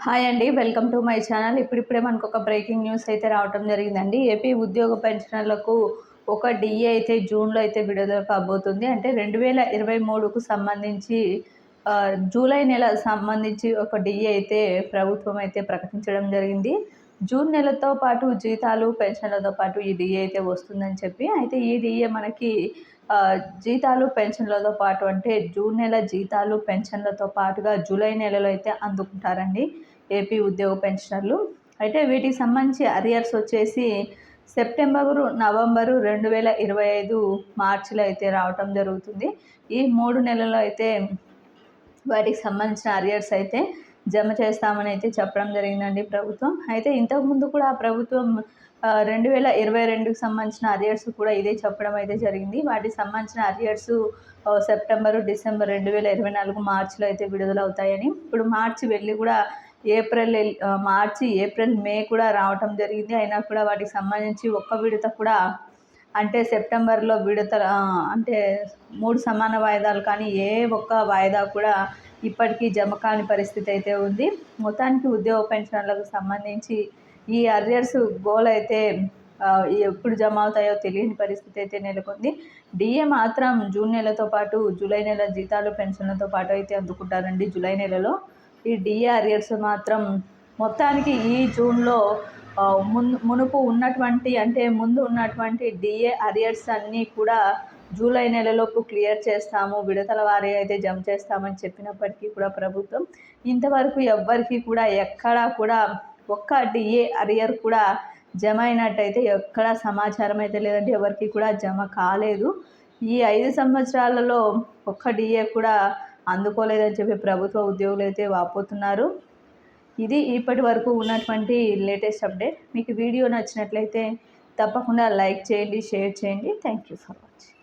Hi అండి. Welcome to my channel. ఇప్పుడిప్పుడే మనకొక బ్రేకింగ్ న్యూస్ అయితే రావటం జరిగిందండి. ఏపీ ఉద్యోగ పెన్షనర్లకు ఒక డీఏ అయితే జూన్‌లో అయితే విడుదల కాబోతుంది. అంటే 2023కు సంబంధించి జూలై నెల సంబంధించి ఒక డీఏ అయితే ప్రభుత్వం అయితే ప్రకటించడం జరిగింది. జూన్ నెలతో పాటు జీతాలు, పెన్షన్‌లతో పాటు ఈ డీఏ అయితే వస్తుందని చెప్పి, అయితే ఈ డీఏ మనకి జీతాలు, పెన్షన్‌లతో పాటు అంటే జూన్ నెల జీతాలు, పెన్షన్‌లతో పాటుగా జూలై నెలలో అయితే అందుకుంటారండి ఏపీ ఉద్యోగ పెన్షనర్లు. అయితే వీటికి సంబంధించి అరియర్స్ వచ్చేసి సెప్టెంబరు, నవంబరు 2025 మార్చిలో అయితే రావటం జరుగుతుంది. ఈ 3 నెలల్లో అయితే వాటికి సంబంధించిన అరియర్స్ అయితే జమ చేస్తామని అయితే చెప్పడం జరిగిందండి ప్రభుత్వం. అయితే ఇంతకుముందు కూడా ప్రభుత్వం 2022కి సంబంధించిన అరియర్స్ కూడా ఇదే చెప్పడం అయితే జరిగింది. వాటికి సంబంధించిన అరియర్స్ సెప్టెంబరు, డిసెంబర్ 2024 మార్చిలో అయితే విడుదలవుతాయని. ఇప్పుడు మార్చి వెళ్ళి కూడా మార్చి, ఏప్రిల్, మే కూడా రావటం జరిగింది. అయినా కూడా వాటికి సంబంధించి ఒక్క విడత కూడా అంటే సెప్టెంబర్లో విడతల అంటే 3 సమాన వాయిదాలు కానీ ఏ ఒక్క వాయిదా కూడా ఇప్పటికీ జమ కాని పరిస్థితి అయితే ఉంది. మొత్తానికి ఉద్యోగ పెన్షనర్లకు సంబంధించి ఈ అరియర్స్ గోల్ అయితే ఎప్పుడు జమ అవుతాయో తెలియని పరిస్థితి అయితే నెలకొంది. డీఏ మాత్రం జూన్ నెలతో పాటు జూలై నెల జీతాలు, పెన్షన్లతో పాటు అయితే అందుకుంటారండి జూలై నెలలో. ఈ డీఏ అరియర్స్ మాత్రం మొత్తానికి ఈ జూన్లో మునుపు ఉన్నటువంటి అంటే ముందు ఉన్నటువంటి డీఏ అరియర్స్ అన్నీ కూడా జూలై నెలలోపు క్లియర్ చేస్తాము, విడతల వారీ అయితే జమ చేస్తామని చెప్పినప్పటికీ కూడా ప్రభుత్వం ఇంతవరకు ఎవ్వరికీ కూడా ఎక్కడా కూడా ఒక్క డీఏ అరియర్ కూడా జమ అయినట్టయితే ఎక్కడా సమాచారం అయితే లేదంటే ఎవరికి కూడా జమ కాలేదు. ఈ 5 సంవత్సరాలలో ఒక్క డీఏ కూడా అందుకోలేదని చెప్పి ప్రభుత్వ ఉద్యోగులు అయితే వాపోతున్నారు. ఇది ఇప్పటి వరకు ఉన్నటువంటి లేటెస్ట్ అప్డేట్. మీకు వీడియో నచ్చినట్లయితే తప్పకుండా లైక్ చేయండి, షేర్ చేయండి. Thank you for watching.